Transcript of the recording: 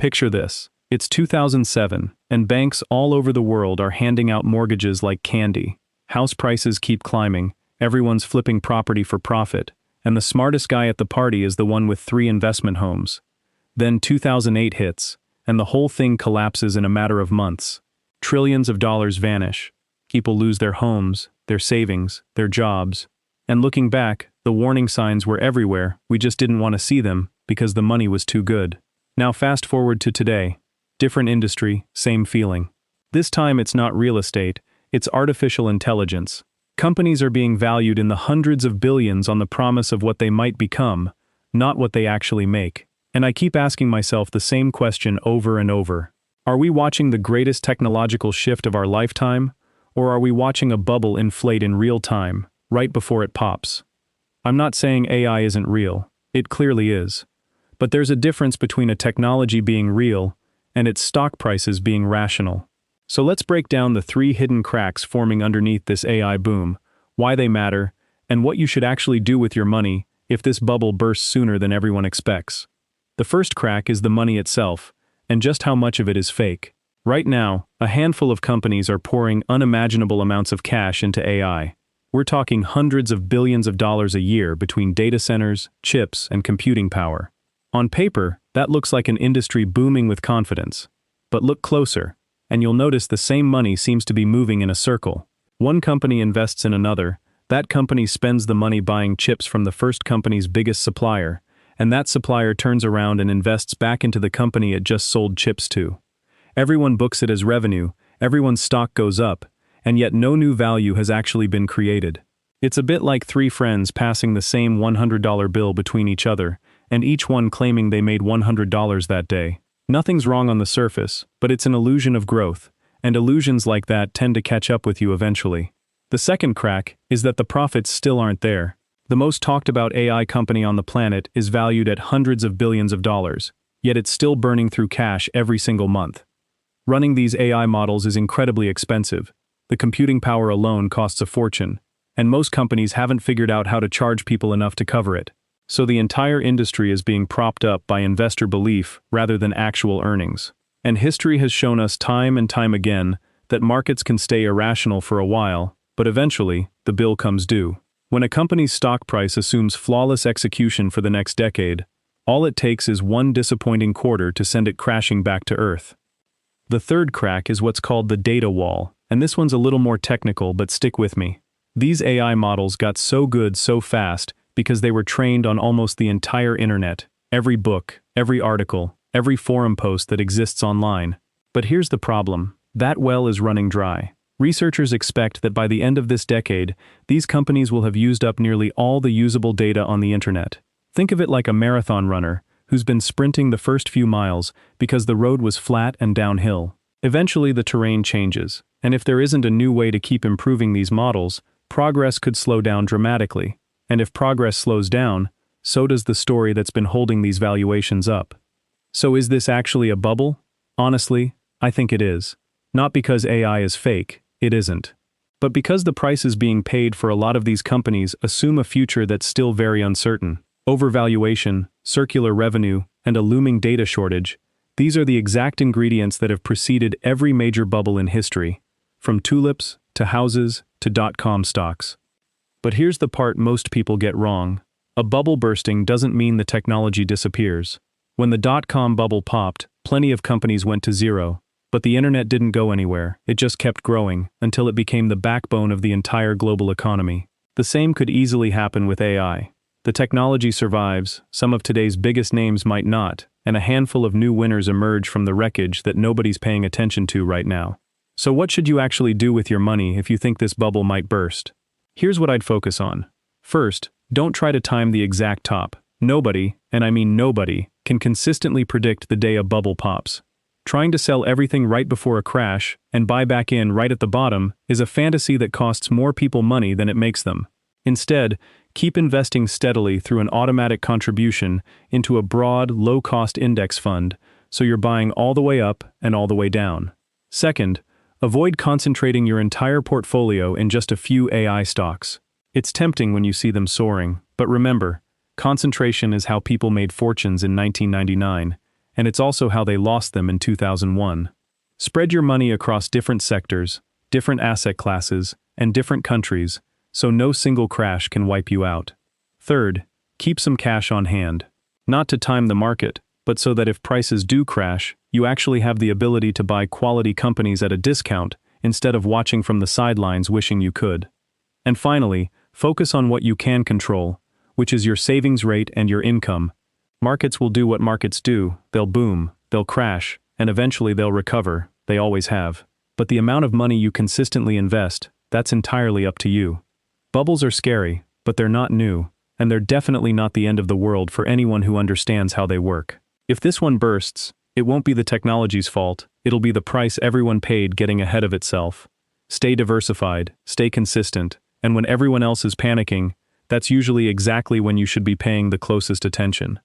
Picture this. It's 2007, and banks all over the world are handing out mortgages like candy. House prices keep climbing, everyone's flipping property for profit, and the smartest guy at the party is the one with 3 investment homes. Then 2008 hits, and the whole thing collapses in a matter of months. Trillions of dollars vanish. People lose their homes, their savings, their jobs. And looking back, the warning signs were everywhere, we just didn't want to see them because the money was too good. Now fast forward to today. Different industry, same feeling. This time it's not real estate, it's artificial intelligence. Companies are being valued in the hundreds of billions on the promise of what they might become, not what they actually make. And I keep asking myself the same question over and over. Are we watching the greatest technological shift of our lifetime, or are we watching a bubble inflate in real time, right before it pops? I'm not saying AI isn't real, it clearly is. But there's a difference between a technology being real and its stock prices being rational. So let's break down the 3 hidden cracks forming underneath this AI boom, why they matter, and what you should actually do with your money if this bubble bursts sooner than everyone expects. The first crack is the money itself, and just how much of it is fake. Right now, a handful of companies are pouring unimaginable amounts of cash into AI. We're talking hundreds of billions of dollars a year between data centers, chips, and computing power. On paper, that looks like an industry booming with confidence. But look closer, and you'll notice the same money seems to be moving in a circle. One company invests in another, that company spends the money buying chips from the first company's biggest supplier, and that supplier turns around and invests back into the company it just sold chips to. Everyone books it as revenue, everyone's stock goes up, and yet no new value has actually been created. It's a bit like 3 friends passing the same $100 bill between each other, and each one claiming they made $100 that day. Nothing's wrong on the surface, but it's an illusion of growth, and illusions like that tend to catch up with you eventually. The second crack is that the profits still aren't there. The most talked about AI company on the planet is valued at hundreds of billions of dollars, yet it's still burning through cash every single month. Running these AI models is incredibly expensive. The computing power alone costs a fortune, and most companies haven't figured out how to charge people enough to cover it. So the entire industry is being propped up by investor belief rather than actual earnings. And history has shown us time and time again that markets can stay irrational for a while, but eventually, the bill comes due. When a company's stock price assumes flawless execution for the next decade, all it takes is one disappointing quarter to send it crashing back to earth. The third crack is what's called the data wall, and this one's a little more technical, but stick with me. These AI models got so good so fast because they were trained on almost the entire internet, every book, every article, every forum post that exists online. But here's the problem, that well is running dry. Researchers expect that by the end of this decade, these companies will have used up nearly all the usable data on the internet. Think of it like a marathon runner who's been sprinting the first few miles because the road was flat and downhill. Eventually the terrain changes, and if there isn't a new way to keep improving these models, progress could slow down dramatically. And if progress slows down, so does the story that's been holding these valuations up. So is this actually a bubble? Honestly, I think it is. Not because AI is fake, it isn't. But because the prices being paid for a lot of these companies assume a future that's still very uncertain. Overvaluation, circular revenue, and a looming data shortage, these are the exact ingredients that have preceded every major bubble in history, from tulips, to houses, to dot-com stocks. But here's the part most people get wrong. A bubble bursting doesn't mean the technology disappears. When the dot-com bubble popped, plenty of companies went to zero, but the internet didn't go anywhere, it just kept growing, until it became the backbone of the entire global economy. The same could easily happen with AI. The technology survives, some of today's biggest names might not, and a handful of new winners emerge from the wreckage that nobody's paying attention to right now. So what should you actually do with your money if you think this bubble might burst? Here's what I'd focus on. First, don't try to time the exact top. Nobody, and I mean nobody, can consistently predict the day a bubble pops. Trying to sell everything right before a crash and buy back in right at the bottom is a fantasy that costs more people money than it makes them. Instead, keep investing steadily through an automatic contribution into a broad, low-cost index fund, so you're buying all the way up and all the way down. Second, avoid concentrating your entire portfolio in just a few AI stocks. It's tempting when you see them soaring, but remember, concentration is how people made fortunes in 1999, and it's also how they lost them in 2001. Spread your money across different sectors, different asset classes, and different countries, so no single crash can wipe you out. Third, keep some cash on hand. Not to time the market, but so that if prices do crash, you actually have the ability to buy quality companies at a discount instead of watching from the sidelines wishing you could. And finally, focus on what you can control, which is your savings rate and your income. Markets will do what markets do, they'll boom, they'll crash, and eventually they'll recover, they always have. But the amount of money you consistently invest, that's entirely up to you. Bubbles are scary, but they're not new, and they're definitely not the end of the world for anyone who understands how they work. If this one bursts, it won't be the technology's fault, it'll be the price everyone paid getting ahead of itself. Stay diversified, stay consistent, and when everyone else is panicking, that's usually exactly when you should be paying the closest attention.